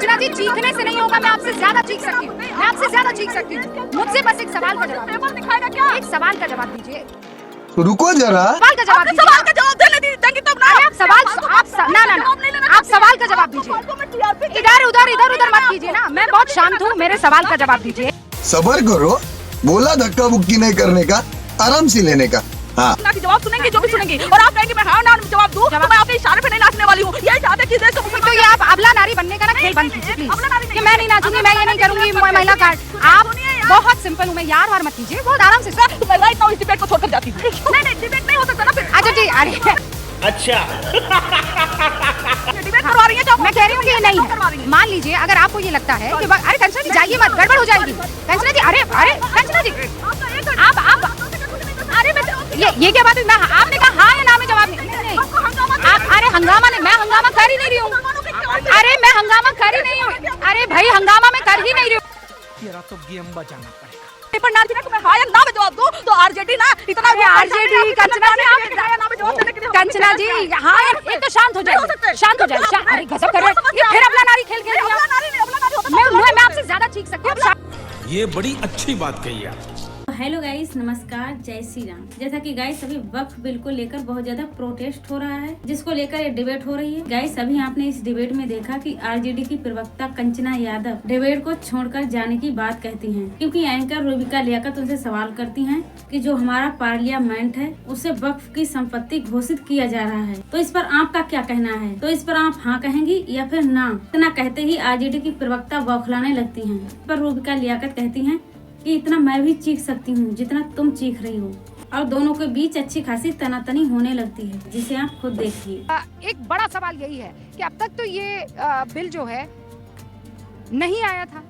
कंचना जी चीखने से नहीं होगा, मैं आपसे ज्यादा चीख सकती हूँ, मैं आपसे ज्यादा चीख सकती हूँ। मुझसे बस एक सवाल का जवाब, पेपर दिखाएगा क्या? एक सवाल का जवाब दीजिए। रुको जरा, सवाल का जवाब दीजिए। सवाल का जवाब देंगे तब ना। आप सवाल आप सवाल का जवाब दीजिए। इधर उधर मत कीजिए ना, मैं बहुत शांत हूँ, मेरे सवाल का जवाब दीजिए। सबर करो, बोला धक्का बुक्की नहीं करने का, आराम से लेने का। हाँ, जवाब सुनेंगे जो भी सुनेंगी, और आप कहेंगे मैं हाँ ना जवाब दूं, तो मैं आपके इशारे पे नहीं नाचने वाली हूँ। यही चाहते कि देश को तो ये आप अबला नारी बनने का ना खेल बंद कीजिए प्लीज, कि मैं नहीं नाचूंगी, मैं ये नहीं करूंगी, महिला कार्ड। आप बहुत सिंपल हूँ मैं, यार वार मत कीजिए, बहुत आराम से। तो मैं राइट नाउ इस डिबेट को छोड़कर जाती हूँ। नहीं डिबेट नहीं हो सकता ना फिर। अच्छा ठीक, अरे अच्छा डिबेट करवा रही है जो मैं कह रही हूँ कि नहीं है। मान लीजिए अगर आपको ये लगता है कि अरे कंचना जी जाइए मत, गड़बड़ हो जाएगी। कंचना जी अरे कंचना जी आप अरे ये क्या बात है? आपने कहा हाँ या ना में जवाब नहीं। आप अरे हंगामा नहीं, मैं हंगामा कर ही नहीं रही हूँ। अरे मैं हंगामा कर ही नहीं हूँ। अरे भाई हंगामा मैं कर ही नहीं रही हूँ। तेरा तो गेम बजाना पड़ेगा। पेपर ना दिखा तो मैं हाँ या ना में जवाब दूं, तो आरजेडी ना इतना आरजेडी कंचना जी कंचना जी हाँ ये तो शांत हो जाए, शांत हो जाए। अरे गजब कर रहे हैं, ये फिर अपना नारी खेल खेल रही है। मैं आपसे ज्यादा चीख सकती हूँ। ये बड़ी अच्छी बात कही आप। हेलो गाइस, नमस्कार, जय श्री राम। जैसा कि गाइस अभी वक्फ बिल को लेकर बहुत ज्यादा प्रोटेस्ट हो रहा है, जिसको लेकर ये डिबेट हो रही है। गाइस अभी आपने इस डिबेट में देखा कि आरजेडी की प्रवक्ता कंचना यादव डिबेट को छोड़कर जाने की बात कहती हैं, क्योंकि एंकर रूबिका लियाकत उनसे सवाल करती हैं कि जो हमारा पार्लियामेंट है उसे वक्फ की संपत्ति घोषित किया जा रहा है, तो इस पर आपका क्या कहना है? तो इस पर आप हाँ कहेंगी या फिर ना? इतना कहते ही आरजेडी की प्रवक्ता बौखलाने लगती है। पर रूबिका लियाकत कहती है कि इतना मैं भी चीख सकती हूँ जितना तुम चीख रही हो, और दोनों के बीच अच्छी खासी तनातनी होने लगती है, जिसे आप खुद देखिए। एक बड़ा सवाल यही है कि अब तक तो ये बिल जो है नहीं आया था,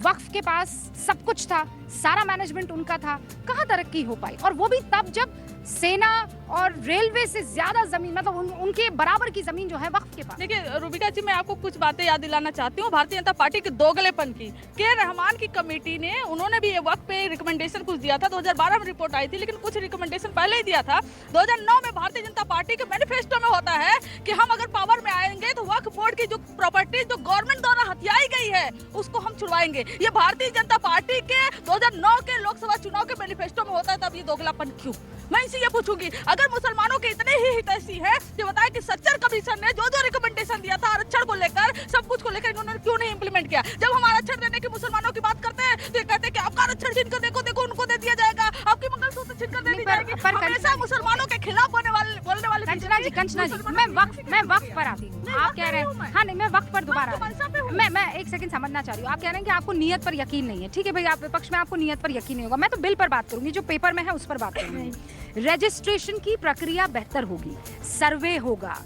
वक्फ के पास सब कुछ था, सारा मैनेजमेंट उनका था, कहाँ तरक्की हो पाई? और वो भी तब जब सेना और रेलवे से ज्यादा जमीन, मतलब उनके बराबर की जमीन जो है वक्फ के पास। देखिए रूबिका जी, मैं आपको कुछ बातें याद दिलाना चाहती हूँ भारतीय जनता पार्टी के दोगलेपन की। के रहमान की कमेटी ने, उन्होंने भी ये वक्फ पे रिकमेंडेशन कुछ दिया था। 2012 में रिपोर्ट आई थी, लेकिन कुछ रिकमेंडेशन पहले ही दिया था। 2009 में भारतीय जनता पार्टी के मैनिफेस्टो में होता है कि हम अगर पावर में आएंगे तो वक्फ बोर्ड की जो प्रॉपर्टी जो गवर्नमेंट द्वारा हथियाई गई है उसको हम छुड़वाएंगे। ये भारतीय जनता पार्टी के 2009 के लोकसभा चुनाव के मैनिफेस्टो में होता है, तब ये दोगलापन क्यों? मैं इनसे ये पूछूंगी, अगर मुसलमानों के इतने ही हितैषी है कि बताएं कि सच्चर कमीशन ने जो रिकमेंडेशन दिया था आरक्षण को लेकर, सब कुछ को लेकर, इन्होंने क्यों नहीं इंप्लीमेंट किया? जब हम आरक्षण देने की मुसलमानों की बात करते हैं तो ये कहते हैं कि आपका आरक्षण छीन कर देखो उनको दे दिया जाएगा, आपकी मंगलसूत्र छीन कर दे दी जाएगी। हमेशा मुसलमानों के खिलाफ बोलने वाले कंचना जी मैं वक्फ पर आती हूँ। आप कह रहे हैं हाँ नहीं, मैं वक्फ पर दोबारा मैं एक सेकंड समझना चाह रही हूँ। आप कह रहे हैं कि आपको नियत पर यकीन नहीं है, ठीक है भाई, आप विपक्ष में आपको नियत पर यकीन नहीं होगा। मैं तो बिल पर बात करूंगी, जो पेपर में है उस पर बात करूंगी। रजिस्ट्रेशन की प्रक्रिया बेहतर होगी, सर्वे होगा,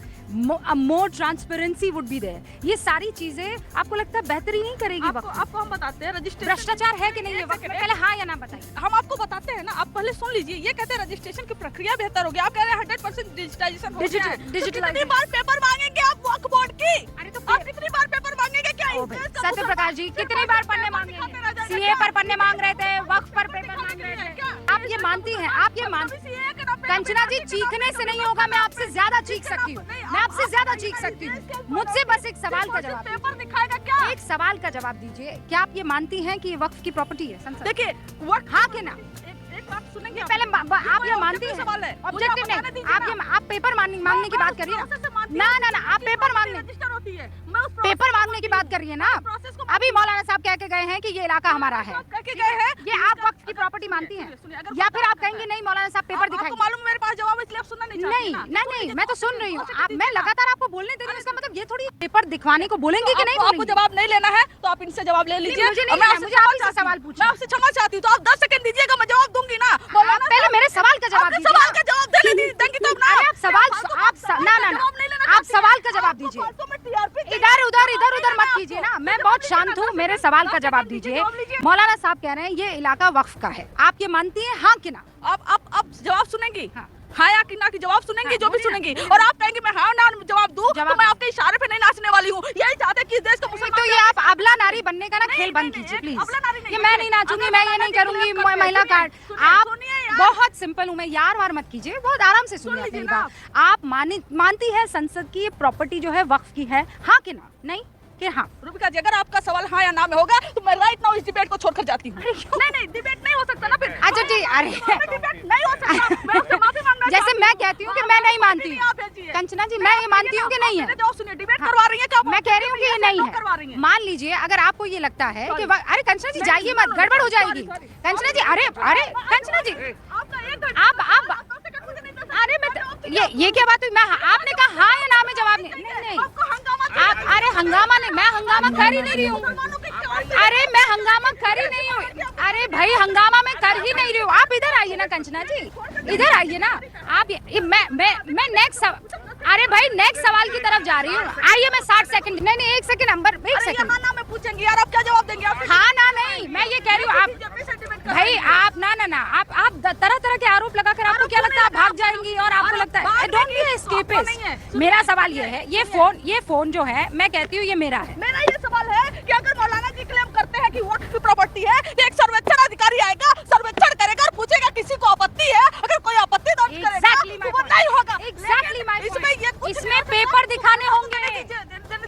मोर ट्रांसपेरेंसी वुड बी देयर। ये सारी चीजें आपको लगता है बेहतरी नहीं करेगी? आपको हम बताते हैं रजिस्ट्रेशन भ्रष्टाचार है कि नहीं है? पहले हाँ या ना बताइए। हम आपको बताते हैं ना, आप पहले सुन लीजिए। ये कहते हैं रजिस्ट्रेशन की प्रक्रिया बेहतर होगी, आप कह रहे हैं 100% डिजिटाइजेशन हो गया है। कितनी बार पेपर मांगेंगे आप वक्फ बोर्ड की? अरे तो आप कितनी बार पेपर मांगेंगे? क्या सत्य प्रकाश जी कितनी बार पन्ने मांगेंगे? सीए पर पन्ने मांग रहे थे, वक्फ पर पेपर मांग रहे थे। आप ये मानती हैं? आप ये मानती हैं? कंचना जी चीखने से नहीं होगा, मैं आपसे ज्यादा चीख सकती हूँ, मैं आपसे ज्यादा चीख सकती हूँ। मुझसे बस एक सवाल का जवाब, पेपर दिखाएगा क्या? एक सवाल का जवाब दीजिए। क्या आप ये मानती हैं कि ये वक्फ की प्रॉपर्टी है? संसद देखिए हाँ कि ना? एक बात सुनेंगे पहले आप ये मानती हैं? सवाल है ऑब्जेक्टिव नहीं, आप पेपर मांगने की बात कर रही है ना? आप पेपर मांगने, रजिस्टर होती है, पेपर मांगने की बात कर रही है ना? अभी मौलाना साहब कह के गए हैं कि ये इलाका हमारा है, ये आप वक्त की प्रॉपर्टी मानती हैं? या फिर आप कहेंगे नहीं मौलाना साहब पेपर दिखाएंगे? मालूम मेरे पास जवाब, इसलिए आप सुनना नहीं, मैं तो सुन रही हूँ। आप, मैं लगातार आपको बोलने दे रही हूँ, इसका मतलब ये थोड़ी पेपर दिखवाने को बोलेंगे कि नहीं? आपको जवाब नहीं लेना है तो आप इनसे जवाब ले लीजिए। मुझे आपसे सवाल पूछना, मैं आपसे क्षमा चाहती हूँ, तो आप 10 सेकंड दीजिएगा, मैं जवाब दूंगी ना। पहले मेरे सवाल का जवाब दीजिए। सवाल का जवाब देंगे तब ना। आप सवाल का जवाब दीजिए। इधर उधर मत कीजिए ना, मैं बहुत शांत हूँ, मेरे सवाल का जवाब दीजिए। मौलाना साहब कह रहे हैं ये इलाका वक्फ का है, आप ये मानती हैं हाँ कि ना? आप जवाब सुनेंगी? हाँ या कि ना की जवाब सुनेंगी, जो भी सुनेंगी, और आप कहेंगे मैं हाँ ना जवाब दूं, तो मैं आपके इशारे पे नहीं नाचने वाली हूँ। यही चाहते कि देश को मुसलमान। तो ये आप अबला नारी बनने का ना खेल बंद कीजिए प्लीज, कि मैं नहीं नाचूंगी, मैं ये नहीं करूंगी, महिला कार्ड। आप बहुत सिंपल हूँ मैं, यार वार मत कीजिए, बहुत आराम से सुनिए मेरी बात। आप मानती है संसद की प्रॉपर्टी जो है वक्फ की है, हाँ कि ना? नहीं कि हाँ। रूबिका जी, अगर आपका सवाल हाँ या ना में होगा तो मैं राइट नाउ इस डिबेट को छोड़कर जाती हूँ। नहीं, डिबेट नहीं हो सकता ना फिर। अच्छा जी, अरे डिबेट नहीं हो सकता, मैं उससे माफी मांगना जैसे चाहती मैं हूँ। कहती हूँ कि मैं नहीं मानती आप भेजिए। कंचना जी, मैं ये मानती हूँ कि नहीं है। जाओ सुनिए, डिबेट करवा रही है क्या? मैं कह रही हूँ कि ये नहीं करवा रही है। हैं। मान लीजिए अगर आपको ये लगता है कि अरे कंचना जी जाइए मत, गड़बड़ हो जाएगी। कंचना जी, अरे अरे कंचना जी, आपका एक आप अरे मैं ये क्या बात हुई? मैं आपने कहा हाँ या ना में जवाब नहीं नहीं आप, अरे हंगामा नहीं, मैं हंगामा कर ही नहीं रही हूँ। अरे मैं हंगामा कर ही नहीं हूँ। अरे भाई हंगामा मैं कर ही नहीं रही हूँ। आप इधर आइए ना कंचना जी, इधर आइए ना आप। मैं नेक्स्ट, अरे भाई नेक्स्ट सवाल की तरफ जा रही हूँ। आइए, मैं 60 सेकंड, नहीं 1 सेकंड अंबर, 1 सेकंड। हाँ ना में पूछेंगी यार, आप क्या जवाब देंगे? आप हाँ ना नहीं, मैं ये कह रही हूँ आप भाई, आप ना आप तरह तरह के आरोप लगाकर आपको क्या लगता है आप भाग जाएंगी और आपको लगता है डोंट बी एस्केपिस्ट। मेरा सवाल ये है, ये फोन जो है, मैं कहती हूँ ये मेरा है। मेरा ये सवाल है कि अगर मौलाना जी क्लेम करते हैं कि वक्फ की प्रॉपर्टी है, तो एक सर्वेक्षण अधिकारी आएगा, सर्वेक्षण करेगा और पूछेगा किसी को आपत्ति है। अगर कोई आपत्ति दर्ज करेगा तो वो नहीं होगा। एग्जैक्टली माय इसमें इसमें पेपर दिखाने होंगे,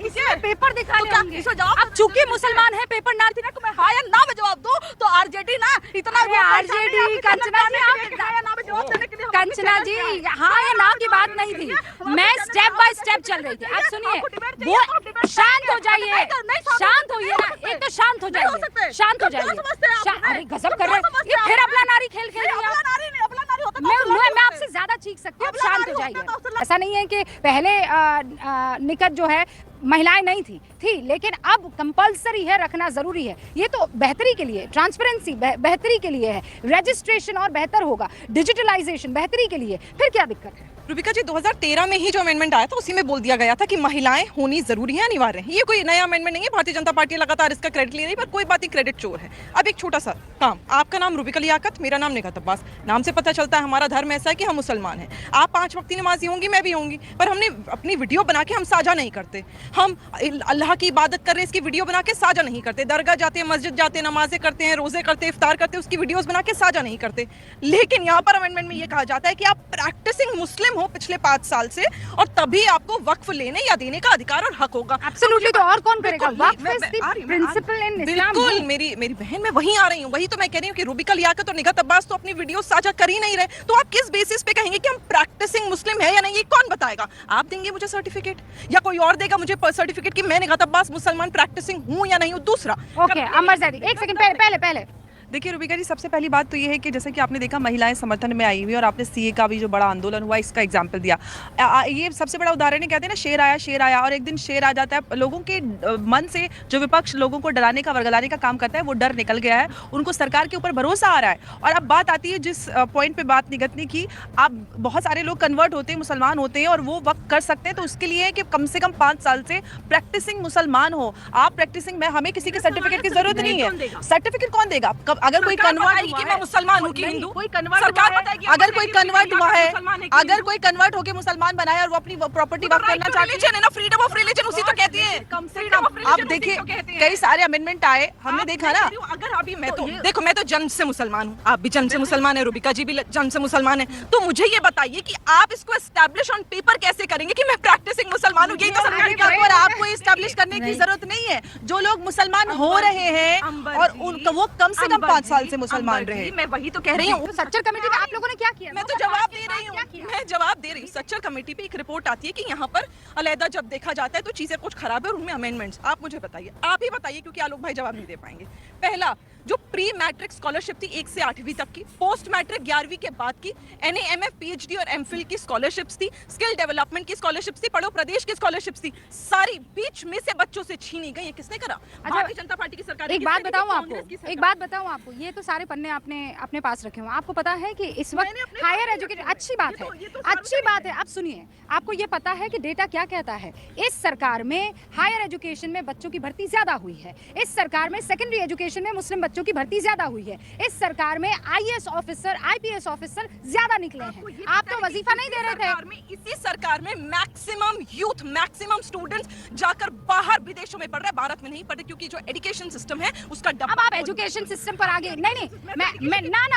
इसमें पेपर दिखाने होंगे। अब चूंकि मुसलमान है, पेपर ना तो मैं हाँ या ना में जवाब दूं तो आरजेडी ना इतना आरजेडी कंचना जी, कंचना जी हाँ या ना की बात नहीं थी, मैं स्टेप बाय स्टेप चल रही थी। आप सुनिए, वो शांत हो जाइए, शांत होइए ना, एक तो शांत हो जाइए, शांत हो जाइए। अरे गजब कर रहे हैं ये, फिर अपना नारी खेल खेल रही है। मैं आपसे ज्यादा चीख सकती हूँ, शांत हो जाइए। ऐसा नहीं है कि पहले निकट जो है महिलाएं नहीं थी, लेकिन अब कंपलसरी है, रखना जरूरी है। ये तो बेहतरी के लिए, ट्रांसपेरेंसी बेहतरी के लिए है, रजिस्ट्रेशन और बेहतर होगा, डिजिटलाइजेशन बेहतरी के लिए, फिर क्या दिक्कत है? रूबिका जी, 2013 में ही जो अमेंडमेंट आया था उसी में बोल दिया गया था कि महिलाएं होनी जरूरी है, अनिवार्य है। ये कोई नया अमेंडमेंट नहीं है। भारतीय जनता पार्टी लगातार इसका क्रेडिट ले रही है, पर कोई बात नहीं, क्रेडिट चोर है। अब एक छोटा सा काम, आपका नाम रूबिका लियाकत, मेरा नाम निगात अब्बास, नाम से पता चलता है हमारा धर्म ऐसा है कि हम मुसलमान हैं। आप 5 वक्ती नमाजी होंगी, मैं भी होंगी, पर हमने अपनी वीडियो बना के हम साझा नहीं करते। हम अल्लाह की इबादत कर रहे हैं, इसकी वीडियो बना के साझा नहीं करते। दरगाह जाते हैं, मस्जिद जाते हैं, नमाजें करते हैं, रोजे करते हैं, इफ्तार करते हैं, उसकी वीडियोस बना के साझा नहीं करते। लेकिन यहाँ पर अमेंडमेंट में ये कहा जाता है कि आप प्रैक्टिसिंग मुस्लिम हो पिछले 5 साल से, और तभी आपको वक्फ लेने या देने का अधिकार और हक होगा। एब्सोल्युटली, तो और कौन करेगा? वक्फ इज द प्रिंसिपल इन इस्लाम। बिल्कुल, मेरी बहन, मैं वहीं आ रही हूँ, वही तो मैं कह रही हूँ कि रूबिका लियाकत और निगात अब्बास तो अपनी वीडियो साझा कर ही नहीं रहे, तो आप किस बेसिस पे कहेंगे कि हम प्रैक्टिसिंग मुस्लिम है या नहीं? ये कौन बताएगा? आप देंगे मुझे सर्टिफिकेट या कोई और देगा मुझे सर्टिफिकेट कि मैं निगात अब्बास मुसलमान प्रैक्टिसिंग हूँ या नहीं हूँ? दूसरा, ओके अमर ज़ैदी, 1 सेकंड पहले देखिए रूबिका जी, सबसे पहली बात तो ये है कि जैसे कि आपने देखा महिलाएं समर्थन में आई हुई, और आपने सीए का भी जो बड़ा आंदोलन हुआ इसका एग्जाम्पल दिया। ये सबसे बड़ा उदाहरण है, कहते हैं ना शेर आया, और एक दिन शेर आ जाता है। लोगों के मन से जो विपक्ष लोगों को डराने का, वर्गलाने का काम करता है, वो डर निकल गया है, उनको सरकार के ऊपर भरोसा आ रहा है। और अब बात आती है जिस पॉइंट पे बात निगत ने की, आप बहुत सारे लोग कन्वर्ट होते हैं, मुसलमान होते हैं, और वो वक्त कर सकते हैं, तो उसके लिए है कि कम से कम 5 साल से प्रैक्टिसिंग मुसलमान हो आप। प्रैक्टिसिंग में हमें किसी के सर्टिफिकेट की जरूरत नहीं है। सर्टिफिकेट कौन देगा? अगर कोई कन्वर्ट कि मैं मुसलमान हूँ कि हिंदू, कोई कन्वर्ट सरकार बताएगी। अगर कोई कन्वर्ट हुआ है, अगर कोई कन्वर्ट होकर मुसलमान बना है और वो अपनी प्रॉपर्टी वक्त करना चाहती है ना, फ्रीडम ऑफ रिलीजन उसी तो कहती है। कम से कम आप देखिए कई सारे अमेंडमेंट आए, हमने देखा ना। अगर अभी मैं तो देखो, मैं तो जन्म से मुसलमान हूँ, आप भी जन्म से मुसलमान है, रूबिका जी भी जन्म से मुसलमान है, तो मुझे ये बताइए कि आप इसको एस्टैब्लिश ऑन पेपर कैसे करेंगे कि मैं प्रैक्टिसिंग मुसलमान हूँ? यही तो सरकार का। और आपको एस्टैब्लिश करने की जरूरत नहीं है। जो लोग मुसलमान हो रहे हैं और उनका वो कम से कम 5 साल से मुसलमान रहे। मैं वही तो कह रही हूँ। तो सच्चर कमेटी में आप लोगों ने क्या किया? मैं तो जवाब दे रही हूँ, मैं जवाब दे रही हूँ। सच्चर कमेटी पे एक रिपोर्ट आती है कि यहाँ पर अलहदा जब देखा जाता है तो चीजें कुछ खराब है और उनमें अमेंडमेंट्स। आप मुझे बताइए, आप ही बताइए, क्योंकि आलोक भाई जवाब नहीं दे पाएंगे। पहला, जो प्री मैट्रिक स्कॉलरशिप थी 1 से 8वीं तक की, पोस्ट मैट्रिक 11वीं के बाद की, NA-MF PhD और MPhil की स्कॉलरशिप्स थी, स्किल डेवलपमेंट की स्कॉलरशिप्स थी, पढ़ो प्रदेश की स्कॉलरशिप्स थी, सारी बीच में से बच्चों से छीनी गई। ये किसने करा? भारतीय जनता पार्टी की सरकार। एक बात बताऊं आपको, ये तो सारे पन्ने आपने अपने पास रखे हुए। आपको पता है कि इस वक्त हायर एजुकेशन, अच्छी बात है, अच्छी बात है। अब सुनिए, आपको ये पता है कि डेटा क्या कहता है? इस सरकार में हायर एजुकेशन में बच्चों की भर्ती ज्यादा हुई है, इस सरकार में सेकेंडरी एजुकेशन में मुस्लिम बच्चों की भर्ती ज्यादा हुई है, इस सरकार में IAS ऑफिसर, IPS ऑफिसर ज्यादा निकले हैं। आप तो वजीफा नहीं दे रहे थे। इसी सरकार में मैक्सिमम यूथ, मैक्सिमम स्टूडेंट्स जाकर बाहर विदेशों में पढ़ रहे हैं, भारत में नहीं पढ़ रहे, क्योंकि जो एजुकेशन सिस्टम है उसका अब आप एजुकेशन सिस्टम ऊपर आगे नहीं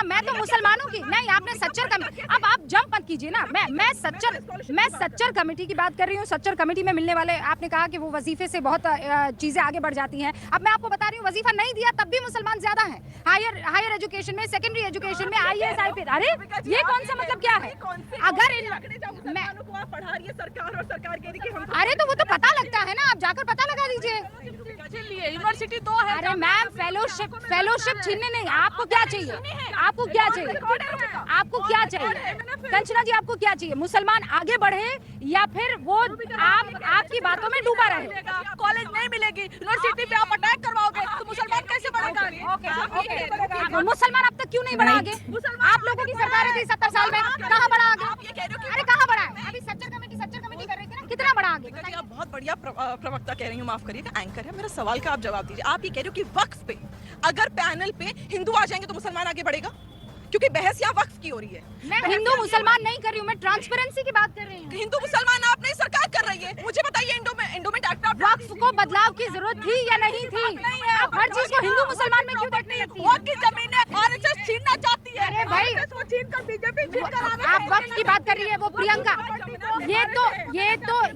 मैं तो मुसलमानों की नहीं, आपने सच्चर कमेटी, अब आप जंप मत कीजिए ना। मैं सच्चर कमेटी की बात कर रही हूँ। सच्चर कमेटी में मिलने वाले, आपने कहा कि वो वजीफे से बहुत चीजें आगे बढ़ जाती हैं। अब मैं आपको बता रही हूँ, वजीफा नहीं दिया तब भी मुसलमान ज्यादा हैं। हायर एजुकेशन में, सेकेंडरी एजुकेशन में, IAS IPS। अरे ये कौन सा मतलब क्या है? अगर मैं पढ़ा रही है सरकार और सरकार कह रही है कि हम अरे तो वो तो पता लगता है ना, आप जाकर पता लगा दीजिए। यूनिवर्सिटी 2 है। अरे मैम, फेलोशिप छीनने नहीं, आपको क्या चाहिए? आपको क्या चाहिए? आपको क्या चाहिए? कंचना जी, आपको क्या चाहिए? मुसलमान आगे बढ़े या फिर वो आपकी बातों में डूबा रहे? कॉलेज नहीं मिलेगी, यूनिवर्सिटी पे आप अटैक करवाओगे तो मुसलमान कैसे बढ़ेगा? मुसलमान अब तक क्यों नहीं बढ़ा आगे? आप लोगों की सरकारें थी 70 साल में, कहाँ बढ़ा आगे? अरे कहाँ बढ़ा है? अभी सच्चर कमेटी कर रही थी ना, कितना बढ़ा आगे? बताइए। आप बहुत बढ़िया प्रवक्ता कह रही हूँ, माफ करिएगा, एंकर है। मेरा सवाल का आप जवाब दीजिए। आप ये कह रहे हो कि वक्फ पे अगर पैनल पे हिंदू आ जाएंगे तो मुसलमान आगे बढ़ेगा? क्योंकि बहस यहाँ वक्फ की हो रही है। मैं हिंदू मुसलमान नहीं कर रही हूँ, मैं ट्रांसपेरेंसी की बात कर रही हूँ। हिंदू मुसलमान आप नहीं, सरकार कर रही है। मुझे बताइए, एंडोमेंट एक्ट वक्फ को बदलाव की जरूरत थी या नहीं थी? आप हर चीज को हिंदू मुसलमान में क्यों देखने लगती हैं? वक्फ की जमीनें आरएसएस छीनना चाहती है। अरे भाई, वो छीन कर बीजेपी छीन कर आप वक्त की बात कर रही है, वो प्रियंका।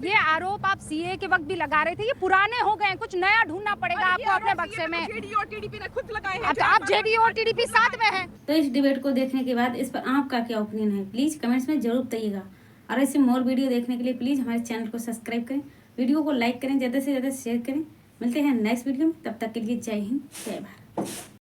ये आरोप आप सीए के वक्त भी लगा रहे थे, ये पुराने हो गए, कुछ नया ढूंढना पड़ेगा आपको अपने बक्से में। जेडीयू और टीडीपी ने खुद लगाए हैं। अब तो आप जेडीयू और टीडीपी साथ में हैं। तो इस डिबेट को देखने के बाद इस पर आपका क्या ओपिनियन है, प्लीज कमेंट्स में जरूर बताइएगा। और ऐसे मोर वीडियो देखने के लिए प्लीज हमारे चैनल को सब्सक्राइब करें, वीडियो को लाइक करें, ज़्यादा से ज़्यादा शेयर करें। मिलते हैं नेक्स्ट वीडियो में, तब तक के लिए जय हिंद, जय भारत।